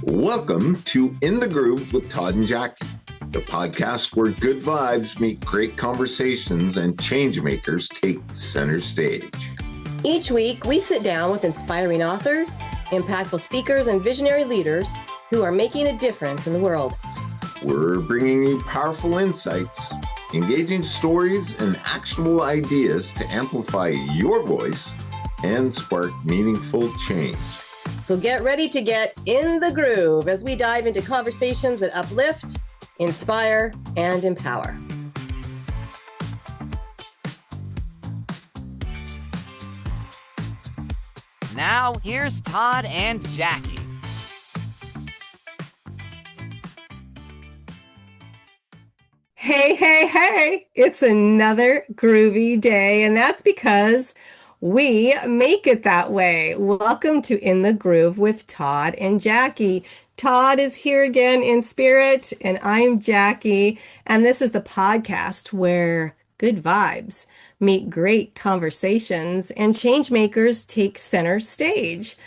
Welcome to In the Groove with Todd and Jackie, the podcast where good vibes meet great conversations and change makers take center stage. Each week, we sit down with inspiring authors, impactful speakers, and visionary leaders who are making a difference in the world. We're bringing you powerful insights, engaging stories, and actionable ideas to amplify your voice and spark meaningful change. So get ready to get in the groove as we dive into conversations that uplift, inspire, and empower. Now, here's Todd and Jackie. Hey, it's another groovy day, and that's because we make it that way. Welcome to In the Groove with Todd and Jackie. Todd is here again in spirit, and I'm Jackie, and this is the podcast where good vibes meet great conversations and change makers take center stage.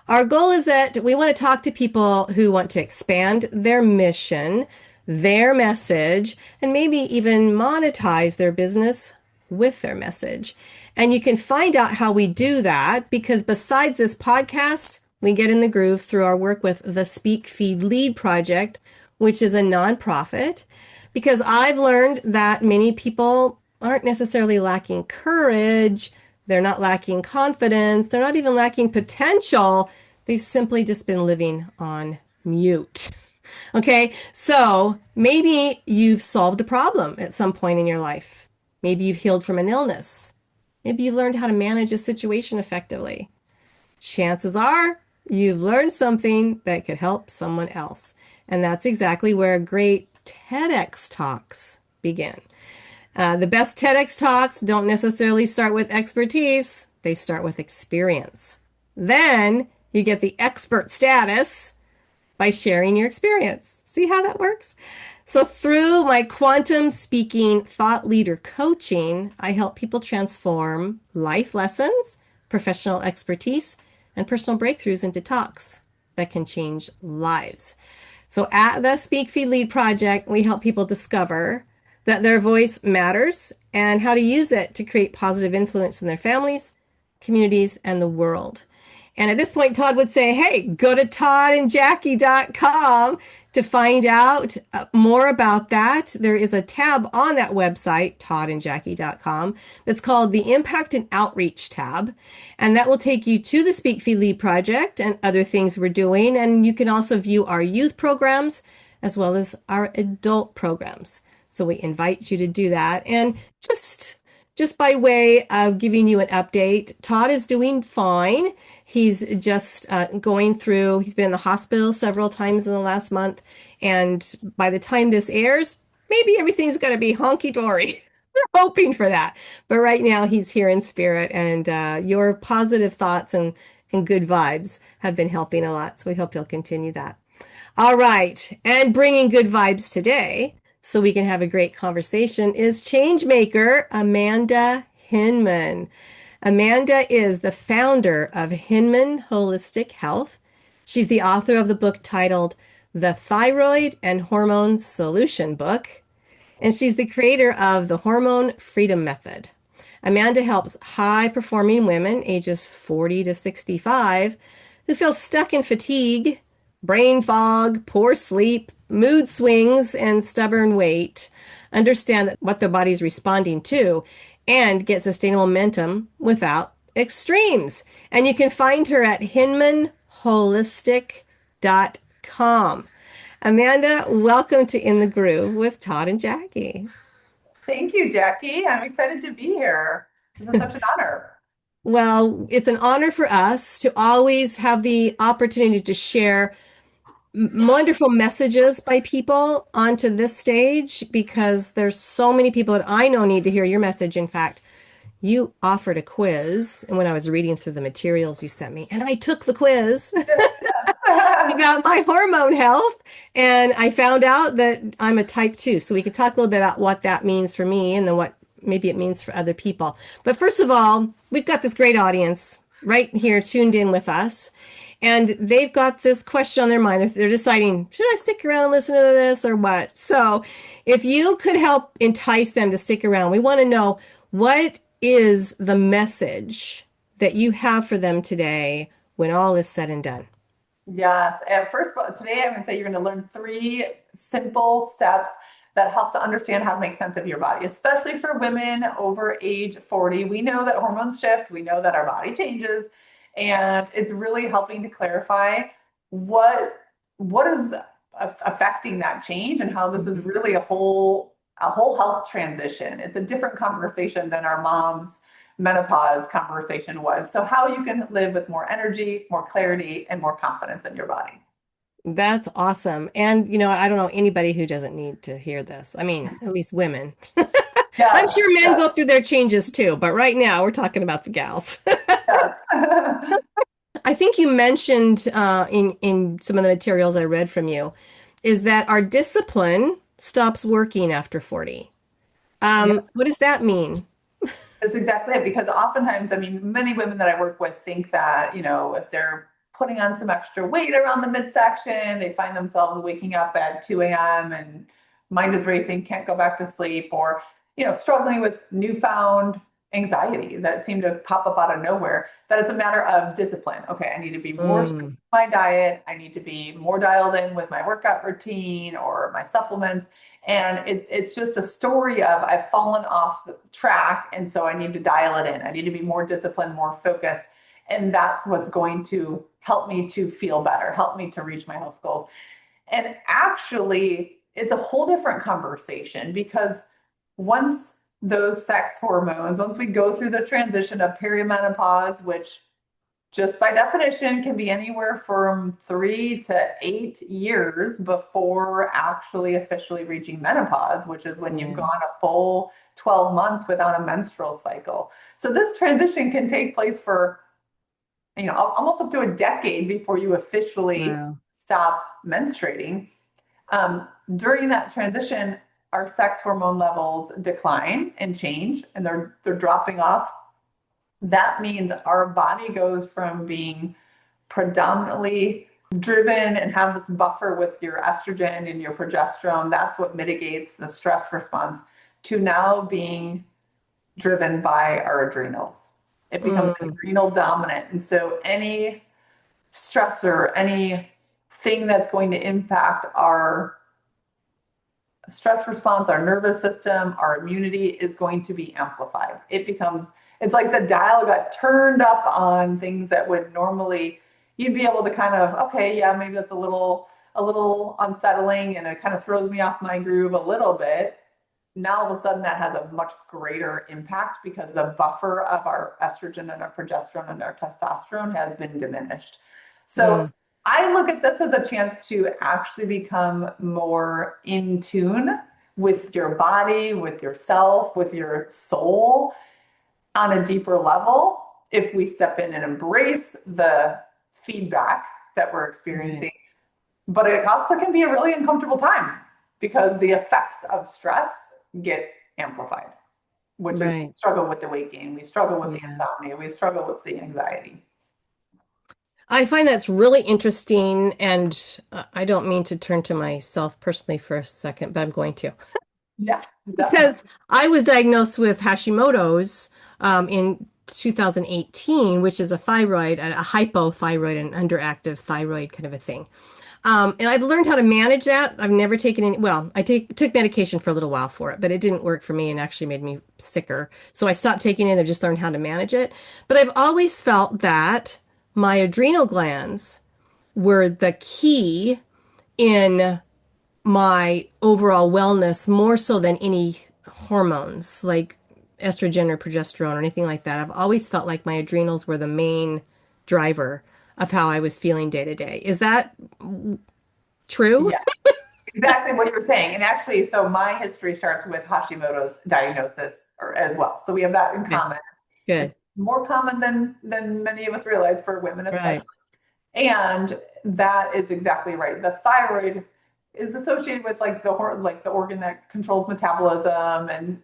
Our goal is that we want to talk to people who want to expand their mission, their message, and maybe even monetize their business with their message. And you can find out how we do that because besides this podcast, we get in the groove through our work with the Speak Feed Lead Project, which is a nonprofit, because I've learned that many people aren't necessarily lacking courage, they're not lacking confidence, they're not even lacking potential, they've simply just been living on mute. Okay, so maybe you've solved a problem at some point in your life. Maybe you've healed from an illness. Maybe you've learned how to manage a situation effectively. Chances are you've learned something that could help someone else. And that's exactly where great TEDx talks begin. The best TEDx talks don't necessarily start with expertise. They start with experience. Then you get the expert status by sharing your experience. See how that works? So through my quantum speaking thought leader coaching, I help people transform life lessons, professional expertise, and personal breakthroughs into talks that can change lives. So at the Speak Feed Lead Project, we help people discover that their voice matters and how to use it to create positive influence in their families, communities, and the world. And at this point, Todd would say, hey, go to toddandjackie.com to find out more about that. There is a tab on that website, toddandjackie.com, that's called the Impact and Outreach tab. And that will take you to the Speak Feed Lead Project and other things we're doing. And you can also view our youth programs as well as our adult programs. So we invite you to do that. And just by way of giving you an update, Todd is doing fine. He's just going through, he's been in the hospital several times in the last month. And by the time this airs, maybe everything's going to be honky-dory. We're hoping for that. But right now he's here in spirit, and your positive thoughts and good vibes have been helping a lot. So we hope you'll continue that. All right. And bringing good vibes today, so we can have a great conversation, is changemaker Amanda Hinman. Amanda is the founder of Hinman Holistic Health. She's the author of the book titled The Thyroid and Hormone Solution Book, and she's the creator of the Hormone Freedom Method. Amanda helps high-performing women ages 40 to 65 who feel stuck in fatigue, brain fog, poor sleep, mood swings, and stubborn weight understand what their body's responding to and get sustainable momentum without extremes. And you can find her at hinmanholistic.com. Amanda, welcome to In the Groove with Todd and Jackie. Thank you, Jackie. I'm excited to be here. This is such an honor. Well, it's an honor for us to always have the opportunity to share wonderful messages by people onto this stage, because there's so many people that I know need to hear your message. In fact, you offered a quiz, and when I was reading through the materials you sent me, and I took the quiz about my hormone health, and I found out that I'm a type 2. So we could talk a little bit about what that means for me and then what maybe it means for other people. But first of all, we've got this great audience right here tuned in with us. and they've got this question on their mind. They're deciding, should I stick around and listen to this or what? So, if you could help entice them to stick around, we want to know what is the message that you have for them today when all is said and done. Yes. And first of all, today I'm going to say you're going to learn three simple steps that help to understand how to make sense of your body, especially for women over age 40. We know that hormones shift, we know that our body changes, and it's really helping to clarify what what is affecting that change and how this is really a whole health transition. It's a different conversation than our mom's menopause conversation was. So how you can live with more energy, more clarity, and more confidence in your body. That's awesome. And, I don't know anybody who doesn't need to hear this. I mean, at least women. I'm Yes, sure men go yes, through their changes too, but right now we're talking about the gals. yes. I think you mentioned in some of the materials I read from you is that our discipline stops working after 40. Yeah, What does that mean? that's exactly it. Because oftentimes, I mean, many women that I work with think that, if they're putting on some extra weight around the midsection, they find themselves waking up at 2 a.m. and mind is racing, can't go back to sleep, or, struggling with newfound anxiety that seem to pop up out of nowhere, that it's a matter of discipline. Okay, I need to be more strict Mm, with my diet. I need to be more dialed in with my workout routine or my supplements. And it's just a story of I've fallen off the track. And so I need to dial it in. I need to be more disciplined, more focused. And that's what's going to help me to feel better, help me to reach my health goals. And actually, it's a whole different conversation because once those sex hormones, once we go through the transition of perimenopause, which just by definition can be anywhere from 3 to 8 years before actually officially reaching menopause, which is when you've yeah, gone a full 12 months without a menstrual cycle. So this transition can take place for, almost up to a decade before you officially wow. stop menstruating. During that transition, our sex hormone levels decline and change, and they're dropping off. That means our body goes from being predominantly driven and have this buffer with your estrogen and your progesterone. That's what mitigates the stress response, to now being driven by our adrenals. It becomes Mm, adrenal dominant. And so any stressor, anything that's going to impact our stress response, our nervous system, our immunity is going to be amplified. It's like the dial got turned up on things that would normally, you'd be able to kind of, okay, yeah, maybe that's a little unsettling and it kind of throws me off my groove a little bit. Now all of a sudden that has a much greater impact because the buffer of our estrogen and our progesterone and our testosterone has been diminished. So mm, I look at this as a chance to actually become more in tune with your body, with yourself, with your soul on a deeper level if we step in and embrace the feedback that we're right, experiencing. But it also can be a really uncomfortable time because the effects of stress get amplified, which is we right. struggle with the weight gain, we struggle with the Yeah. insomnia, we struggle with the anxiety. I find that's really interesting, and I don't mean to turn to myself personally for a second, but I'm going to. Yeah, Because definitely. I was diagnosed with Hashimoto's in 2018, which is a hypothyroid and underactive thyroid kind of a thing. And I've learned how to manage that. I've never taken any, well, took medication for a little while for it, but it didn't work for me and actually made me sicker. So I stopped taking it. I've just learned how to manage it. But I've always felt that my adrenal glands were the key in my overall wellness more so than any hormones like estrogen or progesterone or anything like that. I've always felt like my adrenals were the main driver of how I was feeling day to day. Is that true? Yeah, exactly what you're saying. And actually, so my history starts with Hashimoto's diagnosis as well. So we have that in Okay, common. It's good. more common than many of us realize for women, especially. Right. And that is exactly right. The thyroid is associated with like the organ that controls metabolism and,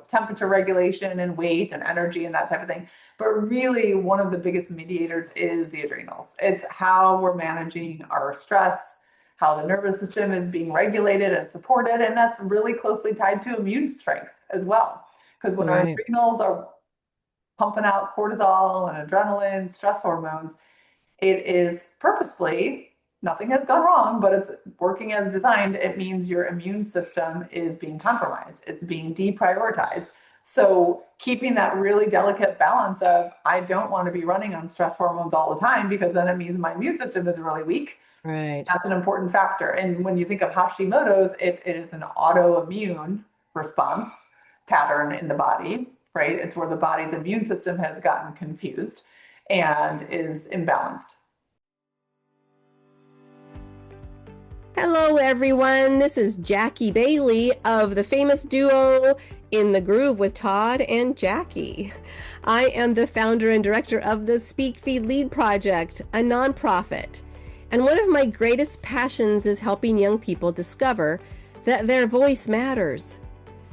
temperature regulation and weight and energy and that type of thing. But really, one of the biggest mediators is the adrenals. It's how we're managing our stress, how the nervous system is being regulated and supported. And that's really closely tied to immune strength as well. Because when our Right. adrenals are pumping out cortisol and adrenaline, stress hormones, it is purposefully, nothing has gone wrong, but it's working as designed. It means your immune system is being compromised. It's being deprioritized. So keeping that really delicate balance of, I don't want to be running on stress hormones all the time because then it means my immune system is really weak. Right. That's an important factor. And when you think of Hashimoto's, it is an autoimmune response pattern in the body, right? It's where the body's immune system has gotten confused and is imbalanced. Hello, everyone. This is Jackie Bailey of the famous duo In the Groove with Todd and Jackie. I am the founder and director of the Speak Feed Lead Project, a nonprofit. And one of my greatest passions is helping young people discover that their voice matters.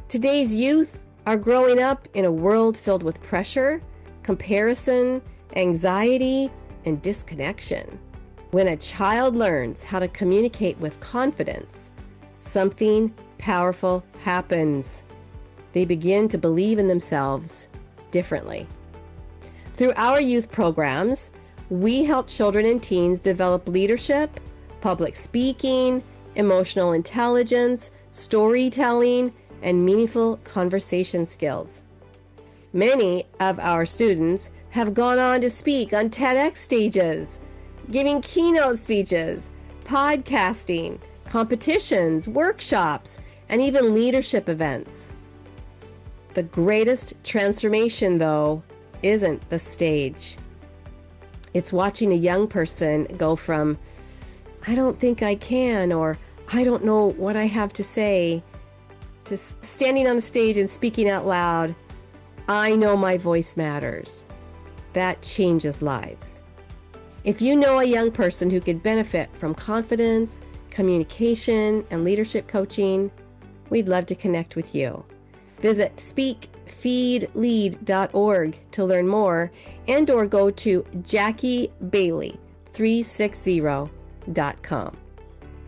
Today's youth are growing up in a world filled with pressure, comparison, anxiety, and disconnection. When a child learns how to communicate with confidence, something powerful happens. They begin to believe in themselves differently. Through our youth programs, we help children and teens develop leadership, public speaking, emotional intelligence, storytelling, and meaningful conversation skills. Many of our students have gone on to speak on TEDx stages, giving keynote speeches, podcasting, competitions, workshops, and even leadership events. The greatest transformation, though, isn't the stage. It's watching a young person go from, I don't think I can, or I don't know what I have to say, to standing on the stage and speaking out loud, I know my voice matters. That changes lives. If you know a young person who could benefit from confidence, communication, and leadership coaching, we'd love to connect with you. Visit speakfeedlead.org to learn more and or go to JackieBailey360.com.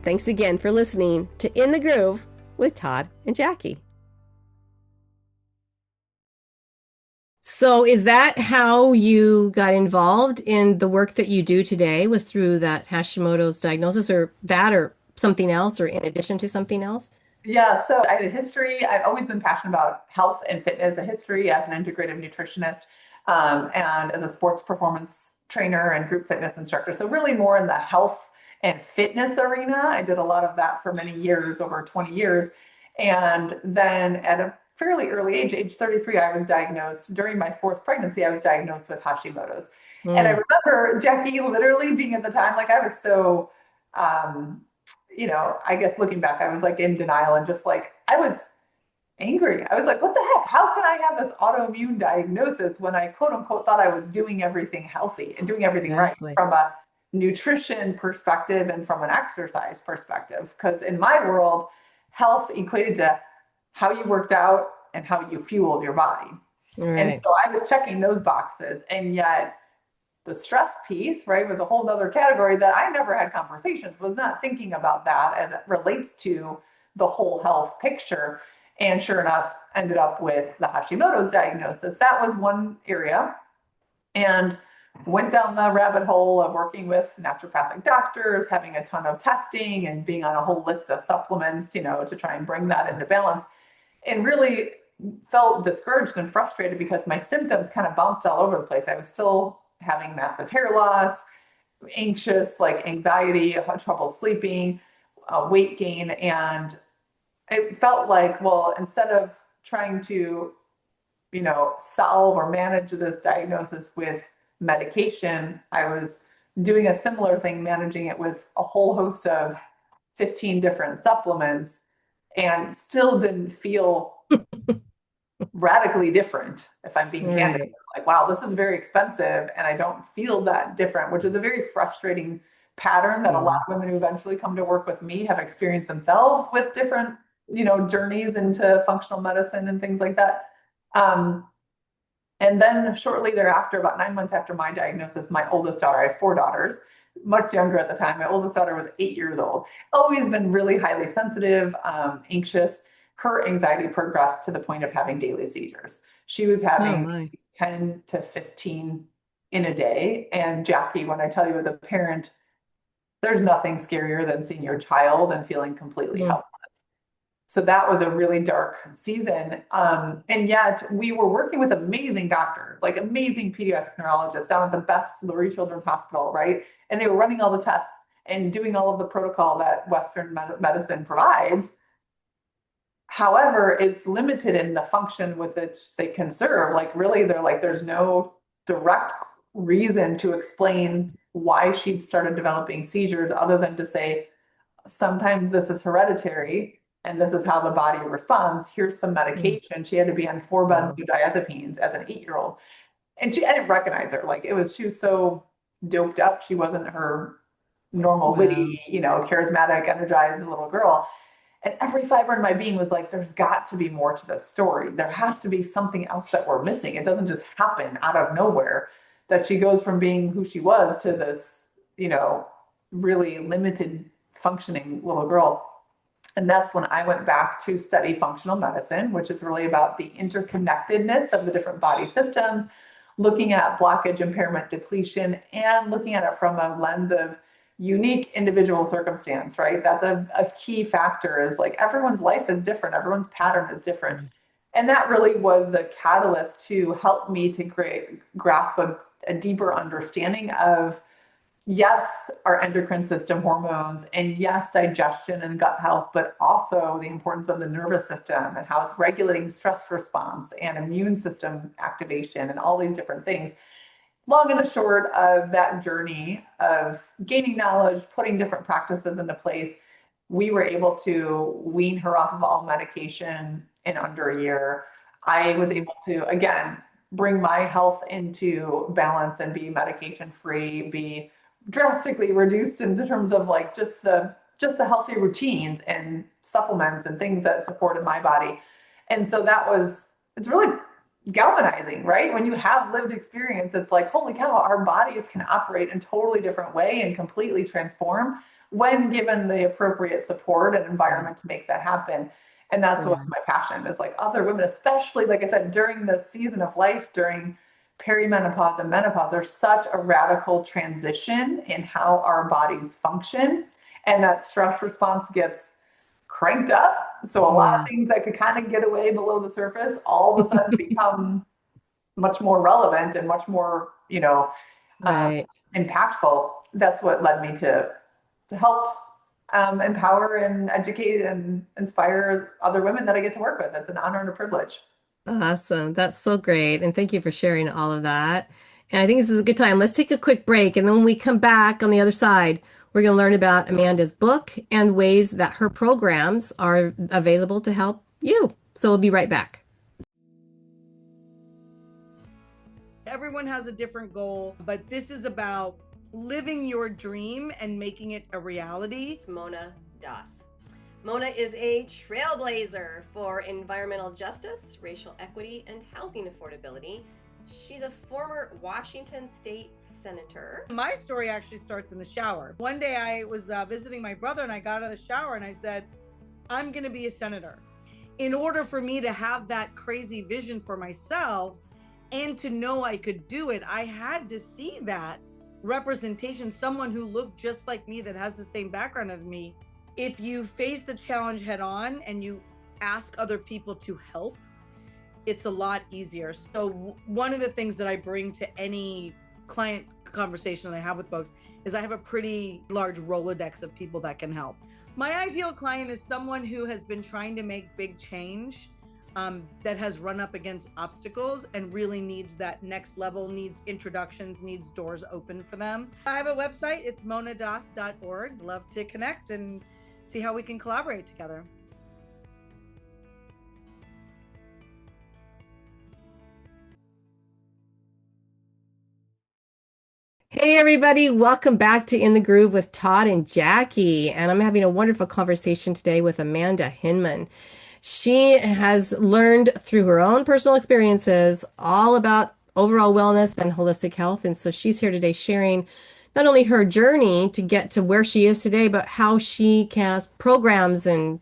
Thanks again for listening to In the Groove with Todd and Jackie. So is that how you got involved in the work that you do today, was through that Hashimoto's diagnosis, or that or something else, or in addition to something else? Yeah, so I had a history. I've always been passionate about health and fitness, a history as an integrative nutritionist and as a sports performance trainer and group fitness instructor. So really more in the health and fitness arena. I did a lot of that for many years, over 20 years. And then at a fairly early age 33, I was diagnosed. During my fourth pregnancy, I was diagnosed with Hashimoto's. And I remember Jackie literally being at the time, like I was so, I guess looking back, I was like in denial and just like, I was angry. I was like, what the heck? How can I have this autoimmune diagnosis when I quote unquote thought I was doing everything healthy and doing everything right from a nutrition perspective and from an exercise perspective? Because in my world, health equated to how you worked out and how you fueled your body. Right. And so I was checking those boxes, and yet the stress piece, right, was a whole nother category that I never had conversations, was not thinking about that as it relates to the whole health picture. And sure enough, ended up with the Hashimoto's diagnosis. That was one area. And went down the rabbit hole of working with naturopathic doctors, having a ton of testing and being on a whole list of supplements, to try and bring that into balance. And really felt discouraged and frustrated because my symptoms kind of bounced all over the place. I was still having massive hair loss, anxious, like anxiety, trouble sleeping, weight gain. And it felt like, well, instead of trying to, solve or manage this diagnosis with medication, I was doing a similar thing, managing it with a whole host of 15 different supplements, and still didn't feel radically different, if I'm being candid. Like, wow, this is very expensive and I don't feel that different, which is a very frustrating pattern that a lot of women who eventually come to work with me have experienced themselves with different, journeys into functional medicine and things like that. And then shortly thereafter, about 9 months after my diagnosis, my oldest daughter, I have 4 daughters, much younger at the time. My oldest daughter was 8 years old, always been really highly sensitive, anxious. Her anxiety progressed to the point of having daily seizures. She was having 10 to 15 in a day. And Jackie, when I tell you as a parent, there's nothing scarier than seeing your child and feeling completely helpless. So that was a really dark season. And yet we were working with amazing doctors, like amazing pediatric neurologists down at the best Lurie Children's Hospital, right? And they were running all the tests and doing all of the protocol that Western medicine provides. However, it's limited in the function with which they can serve. Like really, they're like, there's no direct reason to explain why she started developing seizures other than to say, sometimes this is hereditary and this is how the body responds. Here's some medication. She had to be on 4 benzodiazepines as an 8-year-old. And I didn't recognize her. Like she was so doped up. She wasn't her normal, witty, charismatic, energized little girl. And every fiber in my being was like, there's got to be more to this story. There has to be something else that we're missing. It doesn't just happen out of nowhere that she goes from being who she was to this, really limited functioning little girl. And that's when I went back to study functional medicine, which is really about the interconnectedness of the different body systems, looking at blockage, impairment, depletion, and looking at it from a lens of unique individual circumstance, right? That's a key factor is like everyone's life is different. Everyone's pattern is different. And that really was the catalyst to help me to grasp a deeper understanding of, yes, our endocrine system, hormones, and yes, digestion and gut health, but also the importance of the nervous system and how it's regulating stress response and immune system activation and all these different things. Long and the short of that journey of gaining knowledge, putting different practices into place, we were able to wean her off of all medication in under a year. I was able to, again, bring my health into balance and be medication free, be drastically reduced in terms of like just the healthy routines and supplements and things that supported my body. And so it's really galvanizing, right? When you have lived experience, it's like, holy cow, our bodies can operate in a totally different way and completely transform when given the appropriate support and environment to make that happen. And that's what's my passion is like other women, especially, like I said, during the season of life, during perimenopause and menopause, there's such a radical transition in how our bodies function. And that stress response gets cranked up. So a lot of things that could kind of get away below the surface all of a sudden become much more relevant and much more, impactful. That's what led me to help empower and educate and inspire other women that I get to work with. It's an honor and a privilege. Awesome. That's so great. And thank you for sharing all of that. And I think this is a good time. Let's take a quick break. And then when we come back on the other side, we're going to learn about Amanda's book and ways that her programs are available to help you. So we'll be right back. Everyone has a different goal, but this is about living your dream and making it a reality. It's Mona Das. Mona is a trailblazer for environmental justice, racial equity, and housing affordability. She's a former Washington State Senator. My story actually starts in the shower. One day I was visiting my brother and I got out of the shower and I said, I'm going to be a senator. In order for me to have that crazy vision for myself and to know I could do it, I had to see that representation, someone who looked just like me that has the same background as me. If you face the challenge head on and you ask other people to help, it's a lot easier. So one of the things that I bring to any client conversation that I have with folks is I have a pretty large Rolodex of people that can help. My ideal client is someone who has been trying to make big change, that has run up against obstacles and really needs that next level, needs introductions, needs doors open for them. I have a website, it's monadas.org. Love to connect and see how we can collaborate together. Hey, everybody. Welcome back to In the Groove with Todd and Jackie. And I'm having a wonderful conversation today with Amanda Hinman. She has learned through her own personal experiences all about overall wellness and holistic health. And so she's here today sharing not only her journey to get to where she is today, but how she has programs and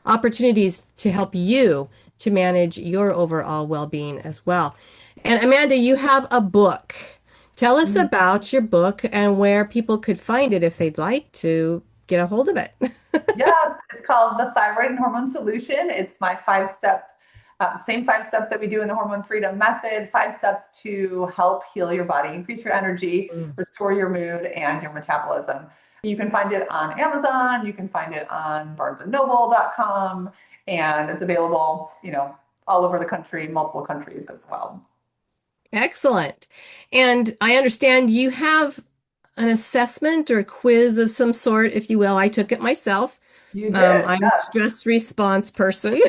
opportunities to help you to manage your overall well-being as well. And Amanda, you have a book. Tell us about your book and where people could find it if they'd like to get a hold of it. Yes, it's called The Thyroid and Hormone Solution. It's my 5 steps, same 5 steps that we do in the Hormone Freedom Method, 5 steps to help heal your body, increase your energy, restore your mood and your metabolism. You can find it on Amazon. You can find it on barnesandnoble.com, and it's available, all over the country, multiple countries as well. Excellent. And I understand you have an assessment or a quiz of some sort, if you will. I took it myself. You did. I'm a stress response person.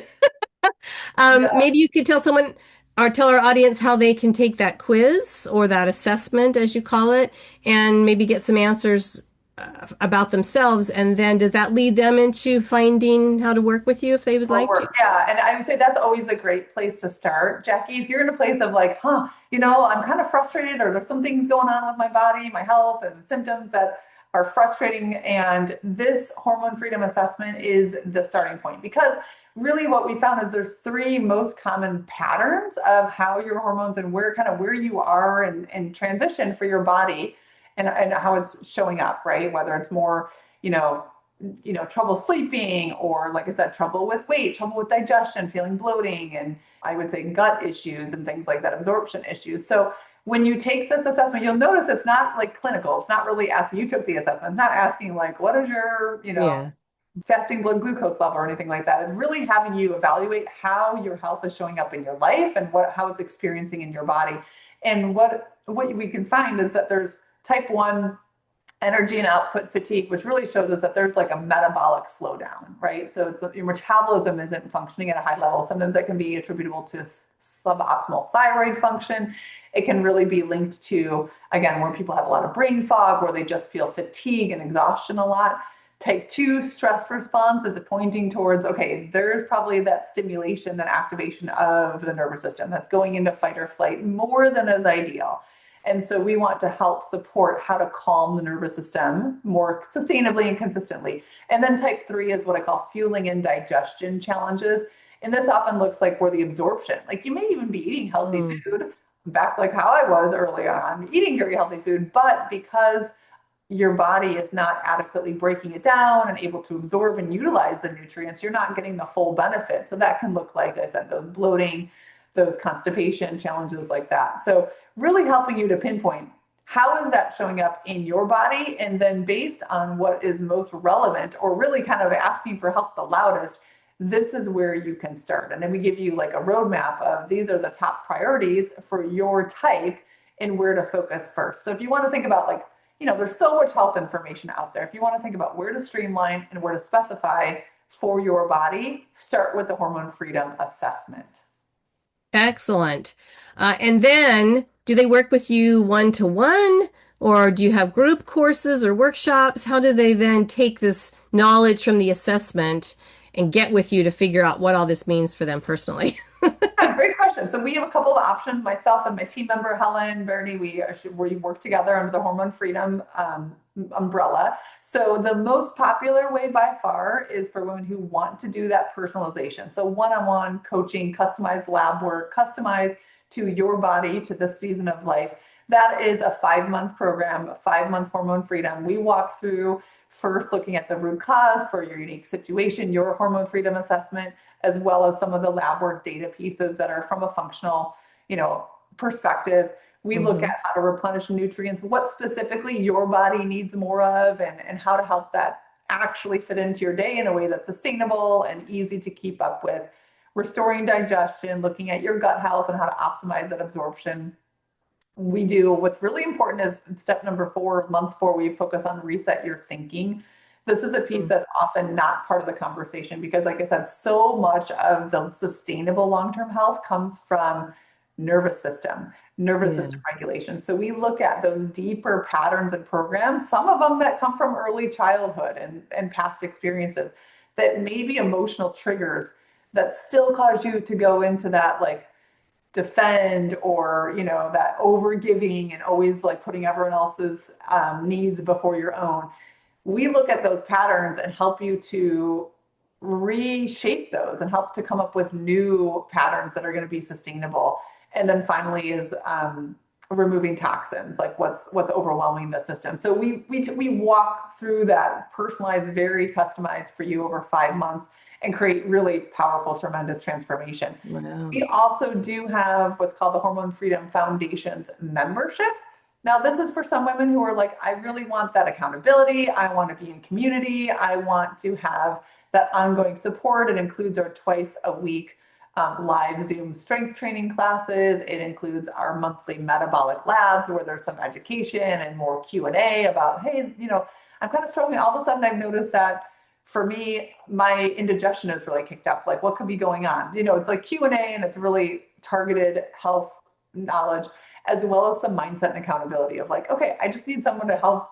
Maybe you could tell someone or tell our audience how they can take that quiz or that assessment, as you call it, and maybe get some answers about themselves. And then does that lead them into finding how to work with you if they would like to? Yeah. And I would say that's always a great place to start, Jackie. If you're in a place of like, I'm kind of frustrated, or there's some things going on with my body, my health, and symptoms that are frustrating. And this hormone freedom assessment is the starting point, because really what we found is there's 3 most common patterns of how your hormones and where you are in transition for your body, and how it's showing up, right? Whether it's more, trouble sleeping, or like I said, trouble with weight, trouble with digestion, feeling bloating, and I would say gut issues and things like that, absorption issues. So when you take this assessment, you'll notice it's not like clinical. It's not really asking, you took the assessment. It's not asking like, what is your, fasting blood glucose level or anything like that. It's really having you evaluate how your health is showing up in your life and how it's experiencing in your body. And what we can find is that there's type 1 energy and output fatigue, which really shows us that there's like a metabolic slowdown, right? So it's your metabolism isn't functioning at a high level. Sometimes that can be attributable to suboptimal thyroid function. It can really be linked to, again, where people have a lot of brain fog, where they just feel fatigue and exhaustion a lot. Type 2 stress response is pointing towards, okay, there's probably that stimulation, that activation of the nervous system that's going into fight or flight more than is ideal. And so we want to help support how to calm the nervous system more sustainably and consistently. And then type 3 is what I call fueling and digestion challenges. And this often looks like where the absorption, like you may even be eating healthy food, back like how I was early on, eating very healthy food, but because your body is not adequately breaking it down and able to absorb and utilize the nutrients, you're not getting the full benefit. So that can look like I said, those bloating, those constipation challenges like that. So really helping you to pinpoint how is that showing up in your body, and then based on what is most relevant, or really kind of asking for help the loudest, this is where you can start. And then we give you like a roadmap of these are the top priorities for your type and where to focus first. So if you want to think about like, there's so much health information out there. If you want to think about where to streamline and where to specify for your body, start with the hormone freedom assessment. Excellent. And then do they work with you one-to-one, or do you have group courses or workshops? How do they then take this knowledge from the assessment and get with you to figure out what all this means for them personally? Yeah, great question. So we have a couple of options. Myself and my team member, Helen Bernie, we work together under the Hormone Freedom umbrella. So the most popular way by far is for women who want to do that personalization. So one-on-one coaching, customized lab work, customized to your body, to this season of life. That is a 5-month program, a 5-month hormone freedom. We walk through first looking at the root cause for your unique situation, your hormone freedom assessment, as well as some of the lab work data pieces that are from a functional, perspective. We look at how to replenish nutrients, what specifically your body needs more of, and how to help that actually fit into your day in a way that's sustainable and easy to keep up with. Restoring digestion, looking at your gut health and how to optimize that absorption. We do what's really important is step number 4, month 4, we focus on reset your thinking. This is a piece that's often not part of the conversation because, like I said, so much of the sustainable long-term health comes from nervous system regulation. So we look at those deeper patterns and programs, some of them that come from early childhood and past experiences that may be emotional triggers that still cause you to go into that like defend or, you know, that over giving and always like putting everyone else's needs before your own. We look at those patterns and help you to reshape those and help to come up with new patterns that are going to be sustainable. And then finally is removing toxins, like what's overwhelming the system. So we walk through that personalized, very customized for you over 5 months and create really powerful, tremendous transformation. Wow. We also do have what's called the Hormone Freedom Foundation's membership. Now, this is for some women who are like, I really want that accountability. I want to be in community. I want to have that ongoing support. It includes our twice a week live Zoom strength training classes. It includes our monthly metabolic labs where there's some education and more Q&A about, hey, you know, I'm kind of struggling. All of a sudden I've noticed that for me, my indigestion is really kicked up. Like what could be going on? You know, it's like Q&A and it's really targeted health knowledge, as well as some mindset and accountability of like, okay, I just need someone to help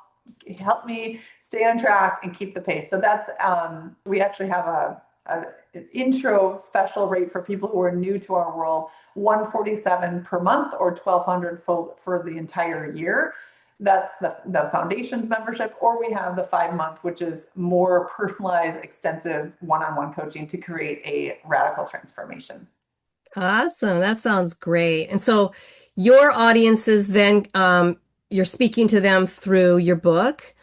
me stay on track and keep the pace. So that's, we actually have an intro special rate for people who are new to our world, $147 per month or $1,200 for the entire year. That's the foundation's membership, or we have the 5-month, which is more personalized, extensive one-on-one coaching to create a radical transformation. Awesome. That sounds great. And so your audiences then, you're speaking to them through your book,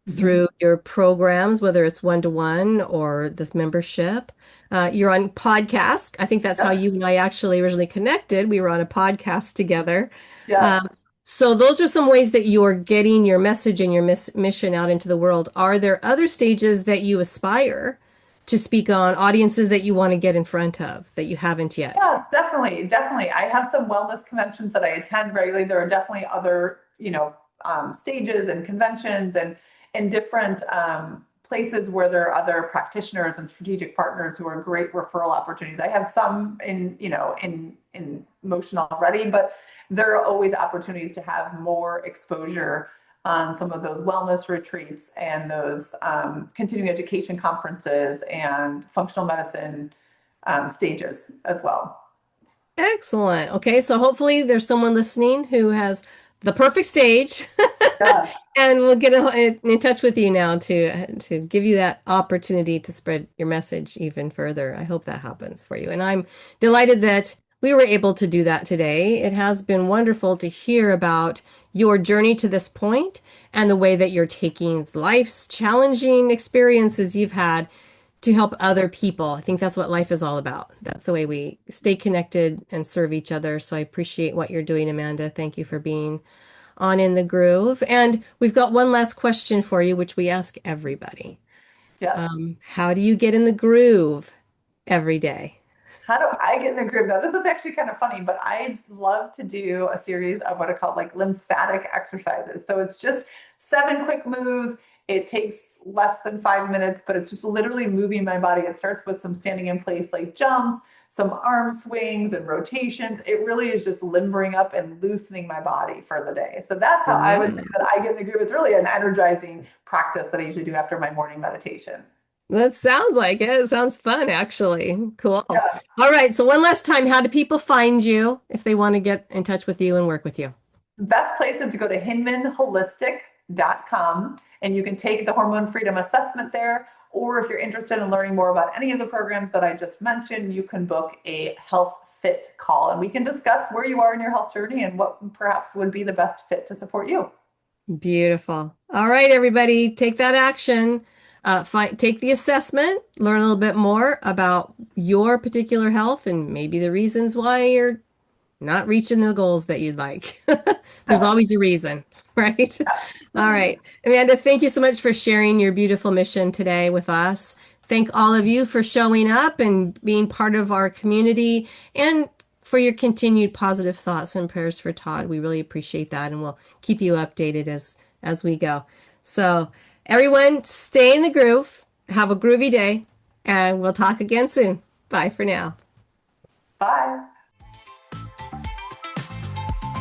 through your programs, whether it's one-to-one or this membership. You're on podcast. I think that's how you and I actually originally connected. We were on a podcast together. Yeah. So those are some ways that you're getting your message and your mission out into the world. Are there other stages that you aspire to speak on, audiences that you want to get in front of that you haven't yet? Yes, definitely. Definitely. I have some wellness conventions that I attend regularly. There are definitely other, you know, stages and conventions and different places where there are other practitioners and strategic partners who are great referral opportunities. I have some in motion already, but there are always opportunities to have more exposure on some of those wellness retreats and those continuing education conferences and functional medicine stages as well. Excellent. Okay, so hopefully there's someone listening who has the perfect stage. Yeah. And we'll get in touch with you now to give you that opportunity to spread your message even further. I hope that happens for you. And I'm delighted that we were able to do that today. It has been wonderful to hear about your journey to this point and the way that you're taking life's challenging experiences you've had to help other people. I think that's what life is all about. That's the way we stay connected and serve each other. So I appreciate what you're doing, Amanda. Thank you for being on In the Groove. And we've got one last question for you, which we ask everybody. Yes. How do you get in the groove every day? How do I get in the groove? Now, this is actually kind of funny, but I love to do a series of what are called like lymphatic exercises. So it's just 7 quick moves. It takes less than 5 minutes, but it's just literally moving my body. It starts with some standing in place like jumps, some arm swings and rotations. It really is just limbering up and loosening my body for the day. So that's how I would think that I get in the groove. It's really an energizing practice that I usually do after my morning meditation. That sounds like it. It sounds fun, actually. Cool. Yeah. All right. So one last time, how do people find you if they want to get in touch with you and work with you? The best place is to go to hinmanholistic.com, and you can take the Hormone Freedom Assessment there. Or if you're interested in learning more about any of the programs that I just mentioned, you can book a health fit call and we can discuss where you are in your health journey and what perhaps would be the best fit to support you. Beautiful. All right, everybody, take that action. Take the assessment, learn a little bit more about your particular health and maybe the reasons why you're not reaching the goals that you'd like. There's always a reason, right? All right. Amanda, thank you so much for sharing your beautiful mission today with us. Thank all of you for showing up and being part of our community and for your continued positive thoughts and prayers for Todd. We really appreciate that, and we'll keep you updated as we go. So everyone, stay in the groove. Have a groovy day, and we'll talk again soon. Bye for now. Bye.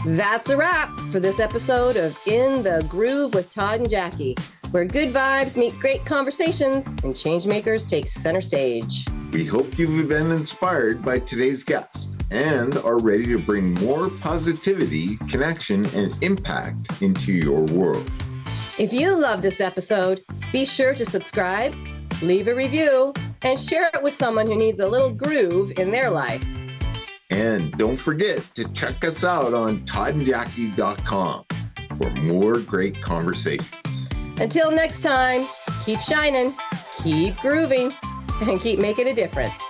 That's a wrap for this episode of In the Groove with Todd and Jackie, where good vibes meet great conversations and changemakers take center stage. We hope you've been inspired by today's guest and are ready to bring more positivity, connection, and impact into your world. If you love this episode, be sure to subscribe, leave a review, and share it with someone who needs a little groove in their life. And don't forget to check us out on toddandjackie.com for more great conversations. Until next time, keep shining, keep grooving, and keep making a difference.